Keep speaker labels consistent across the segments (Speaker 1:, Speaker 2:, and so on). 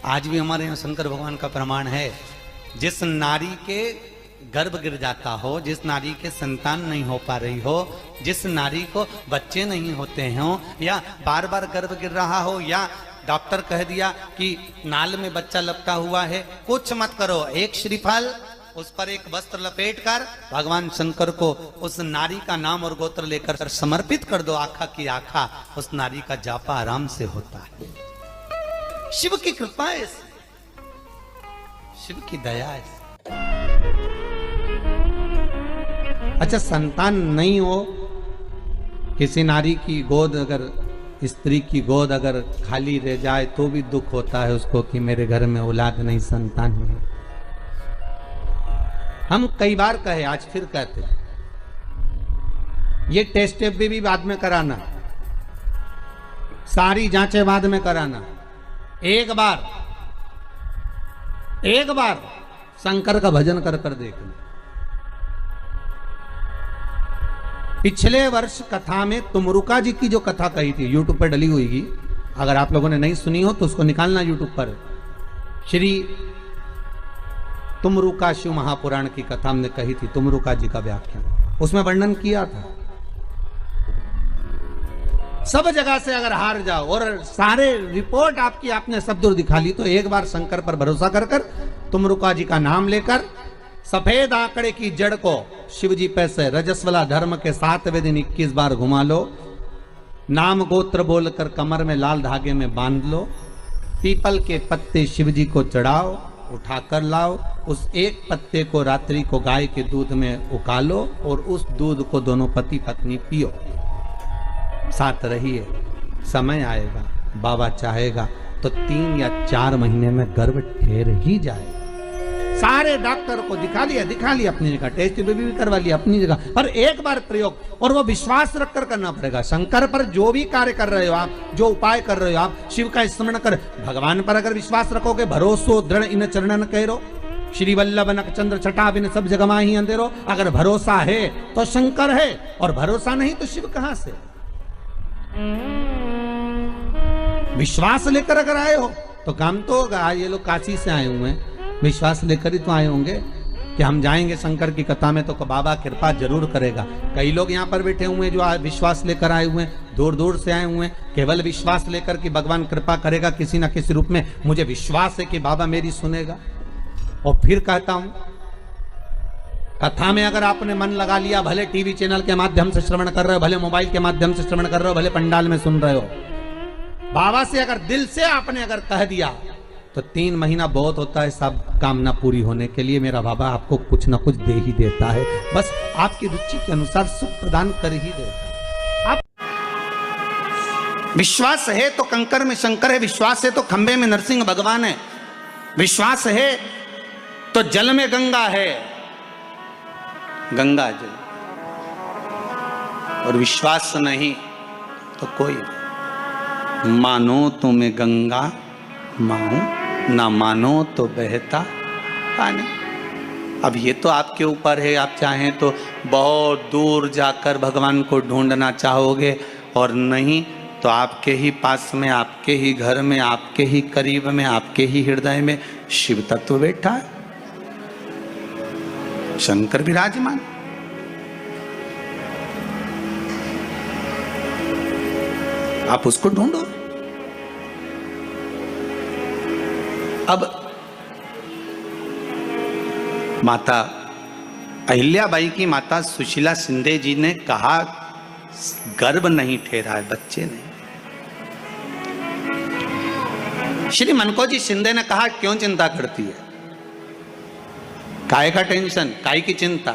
Speaker 1: आज भी हमारे यहाँ शंकर भगवान का प्रमाण है, जिस नारी के गर्भ गिर जाता हो, जिस नारी के संतान नहीं हो पा रही हो, जिस नारी को बच्चे नहीं होते हो, या बार बार गर्भ गिर रहा हो, या डॉक्टर कह दिया कि नाल में बच्चा लपटा हुआ है, कुछ मत करो, एक श्रीफल उस पर एक वस्त्र लपेट कर भगवान शंकर को उस नारी का नाम और गोत्र लेकर समर्पित कर दो, आखा की आखा उस नारी का जापा आराम से होता है। शिव की कृपा है, शिव की दया है। अच्छा, संतान नहीं हो, किसी नारी की गोद, अगर स्त्री की गोद अगर खाली रह जाए तो भी दुख होता है उसको कि मेरे घर में औलाद नहीं, संतान नहीं। हम कई बार कहे, आज फिर कहते हैं, ये टेस्ट भी बाद में कराना, सारी जांचें बाद में कराना। एक बार शंकर का भजन कर कर देखना। पिछले वर्ष कथा में तुमरुका जी की जो कथा कही थी, यूट्यूब पर डली हुई, अगर आप लोगों ने नहीं सुनी हो तो उसको निकालना यूट्यूब पर। श्री तुमरुका शिव महापुराण की कथा हमने कही थी, तुमरुका जी का व्याख्यान, उसमें वर्णन किया था। सब जगह से अगर हार जाओ और सारे रिपोर्ट आपकी आपने सब दूर दिखा ली, तो एक बार शंकर पर भरोसा कर कर तुमरुका जी का नाम लेकर सफेद आंकड़े की जड़ को शिव जी पे से रजस्वला धर्म के 7वें दिन 21 बार घुमा लो, नाम गोत्र बोलकर कमर में लाल धागे में बांध लो, पीपल के पत्ते शिव जी को चढ़ाओ, उठाकर लाओ, उस एक पत्ते को रात्रि को गाय के दूध में उकालो और उस दूध को दोनों पति पत्नी पियो, साथ रहिए। समय आएगा, बाबा चाहेगा तो 3 या 4 महीने में गर्भ ठहर ही जाएगा। सारे डॉक्टर को दिखा लिया अपनी जगह, टेस्ट भी करवा लिया अपनी जगह, पर एक बार प्रयोग, और वो विश्वास रखकर करना पड़ेगा। शंकर पर जो भी कार्य कर रहे हो आप, जो उपाय कर रहे हो आप, शिव का स्मरण कर, भगवान पर अगर विश्वास रखोगे, भरोसो दृढ़ इन चरणन कहो, श्री वल्लभ नक चंद्र छटा बिन सब जगह माही अंधेरो। अगर भरोसा है तो शंकर है, और भरोसा नहीं तो शिव कहां से। विश्वास लेकर अगर आए हो तो काम तो होगा। ये लोग काशी से आए हुए हैं, विश्वास लेकर ही तो आए होंगे कि हम जाएंगे शंकर की कथा में तो बाबा कृपा जरूर करेगा। कई लोग यहाँ पर बैठे हुए हैं जो विश्वास लेकर आए हुए हैं, दूर दूर से आए हुए हैं, केवल विश्वास लेकर कि भगवान कृपा करेगा किसी ना किसी रूप में, मुझे विश्वास है कि बाबा मेरी सुनेगा। और फिर कहता हूं, कथा में अगर आपने मन लगा लिया, भले टीवी चैनल के माध्यम से श्रवण कर रहे हो, भले मोबाइल के माध्यम से श्रवण कर रहे हो, भले पंडाल में सुन रहे हो, बाबा से अगर दिल से आपने अगर कह दिया तो 3 महीना बहुत होता है सब कामना पूरी होने के लिए। मेरा बाबा आपको कुछ ना कुछ दे ही देता है, बस आपकी रुचि के अनुसार सुख प्रदान कर ही देता है। आप विश्वास है तो कंकर में शंकर है, विश्वास है तो खंबे में नरसिंह भगवान है, विश्वास है तो जल में गंगा है, गंगा जल, और विश्वास नहीं तो कोई। मानो तो मैं गंगा माहूं, ना मानो तो बहता पानी। अब ये तो आपके ऊपर है, आप चाहें तो बहुत दूर जाकर भगवान को ढूंढना चाहोगे, और नहीं तो आपके ही पास में, आपके ही घर में, आपके ही करीब में, आपके ही हृदय में शिव तत्व बैठा है, शंकर विराजमान। आप उसको ढूंढो। अब माता अहिल्याबाई की माता सुशीला शिंदे जी ने कहा, गर्भ नहीं ठहरा है, बच्चे नहीं। श्री मनकोजी शिंदे ने कहा, क्यों चिंता करती है, काय का टेंशन, काय की चिंता।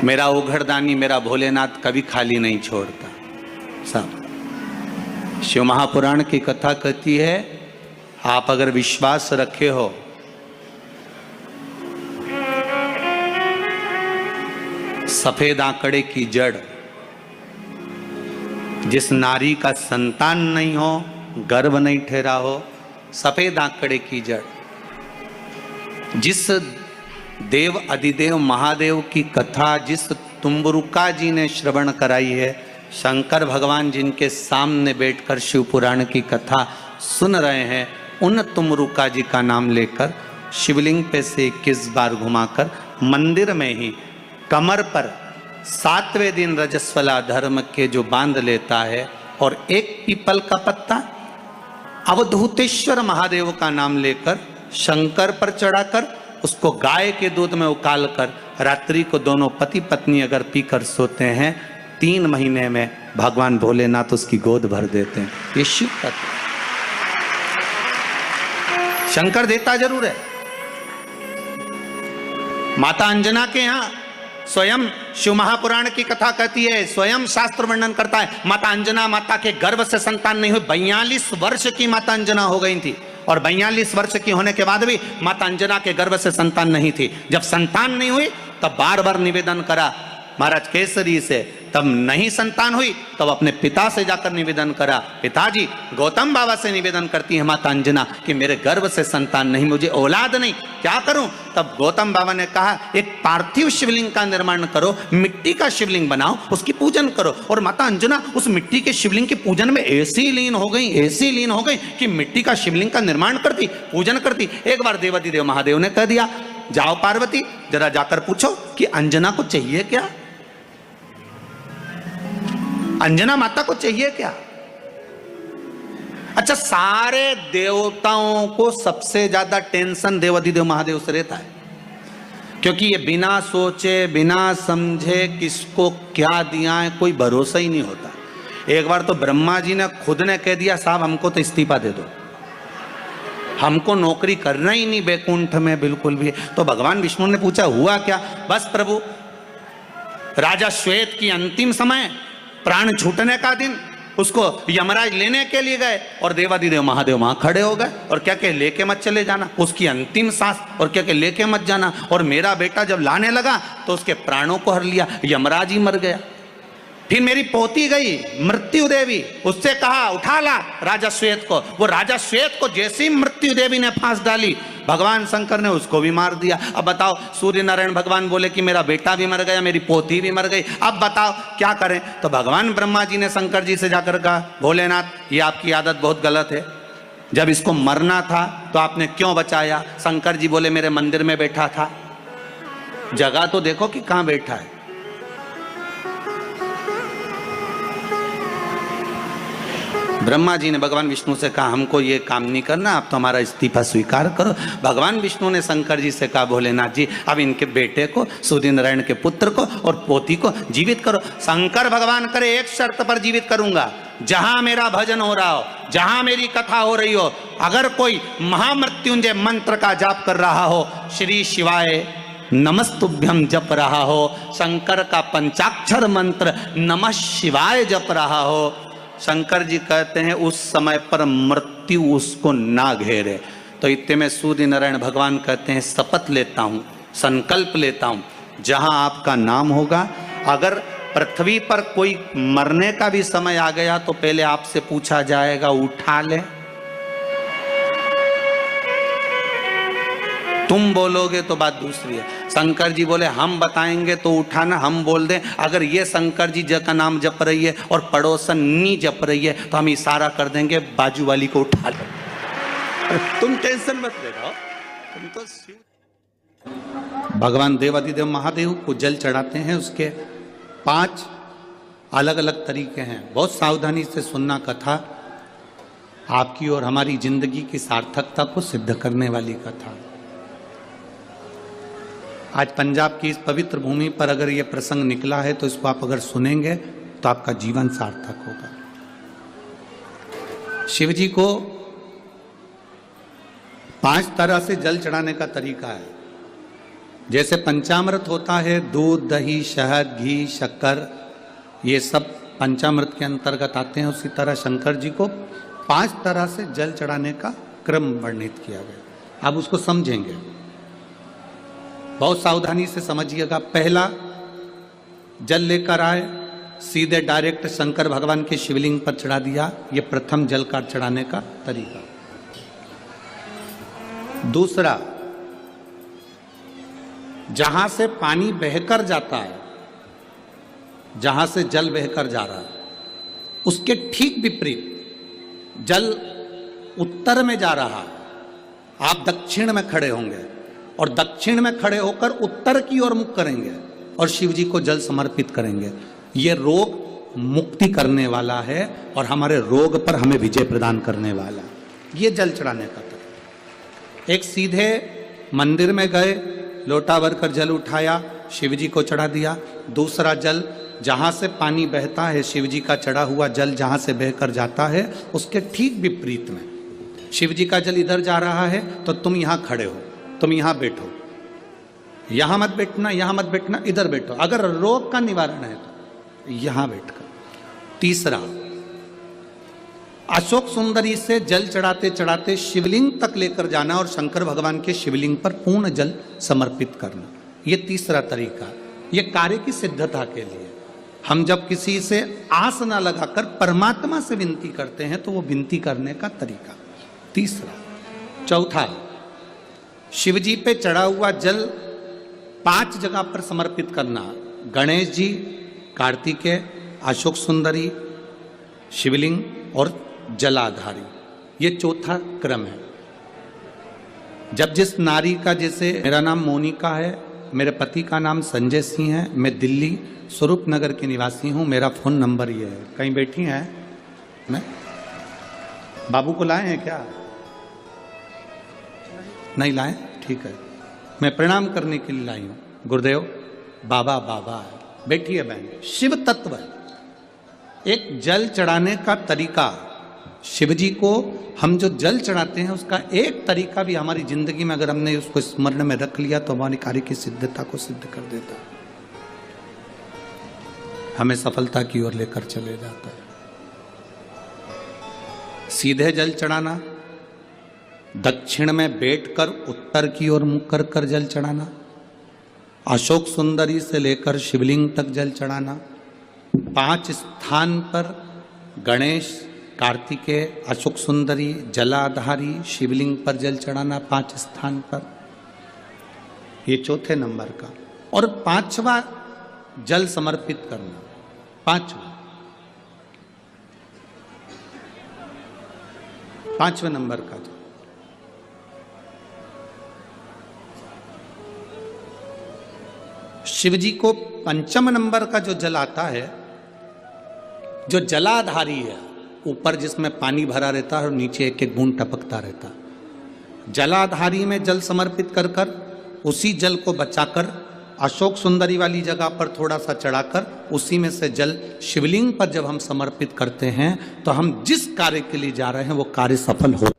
Speaker 1: मेरा उघड़दानी, मेरा भोलेनाथ कभी खाली नहीं छोड़ता। सब शिव महापुराण की कथा कहती है, आप अगर विश्वास रखे हो, सफेद आंकड़े की जड़, जिस नारी का संतान नहीं हो, गर्भ नहीं ठहरा हो, सफेद आंकड़े की जड़, जिस देव अधिदेव महादेव की कथा जिस तुम्बरुका जी ने श्रवण कराई है, शंकर भगवान जिनके सामने बैठकर शिव पुराण की कथा सुन रहे हैं, उन तुमरुका जी का नाम लेकर शिवलिंग पे से 21 बार घुमाकर मंदिर में ही कमर पर 7वें दिन रजस्वला धर्म के जो बांध लेता है और एक पीपल का पत्ता अवधूतेश्वर महादेव का नाम लेकर शंकर पर चढ़ाकर उसको गाय के दूध में उकाल कर रात्रि को दोनों पति पत्नी अगर पीकर सोते हैं, 3 महीने में भगवान भोलेनाथ उसकी गोद भर देते हैं। ये शिव तत्व। शंकर देता जरूर है। माता अंजना के यहां स्वयं शिव महापुराण की कथा कहती है, स्वयं शास्त्र वर्णन करता है, माता अंजना माता के गर्भ से संतान नहीं हुई। 42 वर्ष की माता अंजना हो गई थी और 42 वर्ष की होने के बाद भी माता अंजना के गर्भ से संतान नहीं थी। जब संतान नहीं हुई तब बार बार निवेदन करा महाराज केसरी से, तब नहीं संतान हुई तब अपने पिता से जाकर निवेदन करा, पिताजी गौतम बाबा से निवेदन करती है माता अंजना कि मेरे गर्भ से संतान नहीं, मुझे औलाद नहीं, क्या करूं? तब गौतम बाबा ने कहा एक पार्थिव शिवलिंग का निर्माण करो, मिट्टी का शिवलिंग बनाओ, उसकी पूजन करो। और माता अंजना उस मिट्टी के शिवलिंग के पूजन में ऐसी लीन हो गई कि मिट्टी का शिवलिंग का निर्माण करती, पूजन करती। एक बार देवाधिदेव महादेव ने कह दिया, जाओ पार्वती जरा जाकर पूछो कि अंजना को चाहिए क्या, अंजना माता को चाहिए क्या। अच्छा, सारे देवताओं को सबसे ज्यादा टेंशन देवाधिदेव महादेव से रहता है, क्योंकि ये बिना सोचे बिना समझे किसको क्या दिया है कोई भरोसा ही नहीं होता। एक बार तो ब्रह्मा जी ने खुद ने कह दिया, साहब हमको तो इस्तीफा दे दो, हमको नौकरी करना ही नहीं बैकुंठ में बिल्कुल भी। तो भगवान विष्णु ने पूछा हुआ क्या? बस प्रभु, राजा श्वेत की अंतिम समय, प्राण छूटने का दिन, उसको यमराज लेने के लिए गए और देवाधिदेव महादेव वहां खड़े हो गए और क्या कहे, लेके मत चले जाना, उसकी अंतिम सांस, और क्या कहे, लेके मत जाना। और मेरा बेटा जब लाने लगा तो उसके प्राणों को हर लिया, यमराज ही मर गया। फिर मेरी पोती गई मृत्यु देवी, उससे कहा उठा ला राजा श्वेत को, वो राजा श्वेत को जैसी मृत्यु देवी ने फांस डाली, भगवान शंकर ने उसको भी मार दिया। अब बताओ, सूर्य नारायण भगवान बोले कि मेरा बेटा भी मर गया, मेरी पोती भी मर गई, अब बताओ क्या करें? तो भगवान ब्रह्मा जी ने शंकर जी से जाकर कहा, भोलेनाथ ये आपकी आदत बहुत गलत है, जब इसको मरना था तो आपने क्यों बचाया? शंकर जी बोले मेरे मंदिर में बैठा था, जगह तो देखो कि कहां बैठा है। ब्रह्मा जी ने भगवान विष्णु से कहा हमको ये काम नहीं करना, आप तो हमारा इस्तीफा स्वीकार करो। भगवान विष्णु ने शंकर जी से कहा भोलेनाथ जी अब इनके बेटे को, सूर्य नारायण के पुत्र को और पोती को जीवित करो। शंकर भगवान करे एक शर्त पर जीवित करूंगा, जहां मेरा भजन हो रहा हो, जहां मेरी कथा हो रही हो, अगर कोई महामृत्युंजय मंत्र का जाप कर रहा हो, श्री शिवाय नमस्तुभ्यम जप रहा हो, शंकर का पंचाक्षर मंत्र नमः शिवाय जप रहा हो, शंकर जी कहते हैं उस समय पर मृत्यु उसको ना घेरे। तो इतने में सूर्य नारायण भगवान कहते हैं शपथ लेता हूं, संकल्प लेता हूं, जहां आपका नाम होगा, अगर पृथ्वी पर कोई मरने का भी समय आ गया तो पहले आपसे पूछा जाएगा उठा ले, तुम बोलोगे तो बात दूसरी है। शंकर जी बोले हम बताएंगे तो उठाना, हम बोल दें अगर ये शंकर जी का नाम जप रही है और पड़ोसन नहीं जप रही है तो हम इशारा कर देंगे बाजू वाली को उठा लो, तुम टेंशन मत लेना, तुम तो शिव। भगवान देवाधिदेव महादेव को जल चढ़ाते हैं, उसके 5 अलग अलग तरीके हैं। बहुत सावधानी से सुनना कथा, आपकी और हमारी जिंदगी की सार्थकता को सिद्ध करने वाली कथा। आज पंजाब की इस पवित्र भूमि पर अगर ये प्रसंग निकला है तो इसको आप अगर सुनेंगे तो आपका जीवन सार्थक होगा। शिव जी को 5 तरह से जल चढ़ाने का तरीका है। जैसे पंचामृत होता है, दूध, दही, शहद, घी, शक्कर, ये सब पंचामृत के अंतर्गत आते हैं, उसी तरह शंकर जी को 5 तरह से जल चढ़ाने का क्रम वर्णित किया गया। आप उसको समझेंगे, बहुत सावधानी से समझिएगा। पहला, जल लेकर आए, सीधे डायरेक्ट शंकर भगवान के शिवलिंग पर चढ़ा दिया, ये प्रथम जल का चढ़ाने का तरीका। दूसरा, जहां से पानी बहकर जाता है, जहां से जल बहकर जा रहा है, उसके ठीक विपरीत जल उत्तर में जा रहा है, आप दक्षिण में खड़े होंगे और दक्षिण में खड़े होकर उत्तर की ओर मुख करेंगे और शिव जी को जल समर्पित करेंगे। ये रोग मुक्ति करने वाला है और हमारे रोग पर हमें विजय प्रदान करने वाला। ये जल चढ़ाने का तरीका। एक सीधे मंदिर में गए, लोटा भरकर जल उठाया, शिव जी को चढ़ा दिया। दूसरा जल जहाँ से पानी बहता है, शिव जी का चढ़ा हुआ जल जहाँ से बहकर जाता है, उसके ठीक विपरीत में शिव जी का जल इधर जा रहा है तो तुम यहाँ खड़े हो, तुम यहाँ बैठो, यहाँ मत बैठना, यहाँ मत बैठना, इधर बैठो। अगर रोग का निवारण है तो यहाँ बैठकर। तीसरा, अशोक सुंदरी से जल चढ़ाते चढ़ाते शिवलिंग तक लेकर जाना और शंकर भगवान के शिवलिंग पर पूर्ण जल समर्पित करना। ये तीसरा तरीका। ये कार्य की सिद्धता के लिए। हम जब किसी से आस ना लगाकर परमात्मा से विनती करते हैं तो वो विनती करने का तरीका। तीसरा। चौथा, शिव जी पे चढ़ा हुआ जल 5 जगह पर समर्पित करना। गणेश जी, कार्तिकेय, अशोक सुंदरी, शिवलिंग और जलाधारी। ये चौथा क्रम है। जब जिस नारी का, जैसे मेरा नाम मोनिका है, मेरे पति का नाम संजय सिंह है, मैं दिल्ली स्वरूप नगर की निवासी हूँ, मेरा फ़ोन नंबर ये है। कहीं बैठी हैं? मैं बाबू को लाए हैं क्या? नहीं लाए? ठीक है, मैं प्रणाम करने के लिए लाई हूँ। गुरुदेव, बाबा बाबा है। बैठी है बहन। शिव तत्व है। एक जल चढ़ाने का तरीका, शिव जी को हम जो जल चढ़ाते हैं उसका एक तरीका भी हमारी जिंदगी में अगर हमने उसको स्मरण में रख लिया तो हमारे कार्य की सिद्धता को सिद्ध कर देता है, हमें सफलता की ओर लेकर चले जाता है। सीधे जल चढ़ाना, दक्षिण में बैठकर उत्तर की ओर मुख कर कर जल चढ़ाना, अशोक सुंदरी से लेकर शिवलिंग तक जल चढ़ाना, 5 स्थान पर गणेश, कार्तिकेय, अशोक सुंदरी, जलाधारी, शिवलिंग पर जल चढ़ाना 5 स्थान पर। ये चौथे नंबर का। और 5वां जल समर्पित करना। 5वें नंबर का जल। शिव जी को 5म नंबर का जो जल आता है, जो जलाधारी है, ऊपर जिसमें पानी भरा रहता है और नीचे एक एक बूंद टपकता रहता है। जलाधारी में जल समर्पित कर कर उसी जल को बचाकर अशोक सुंदरी वाली जगह पर थोड़ा सा चढ़ाकर उसी में से जल शिवलिंग पर जब हम समर्पित करते हैं तो हम जिस कार्य के लिए जा रहे हैं वो कार्य सफल हो।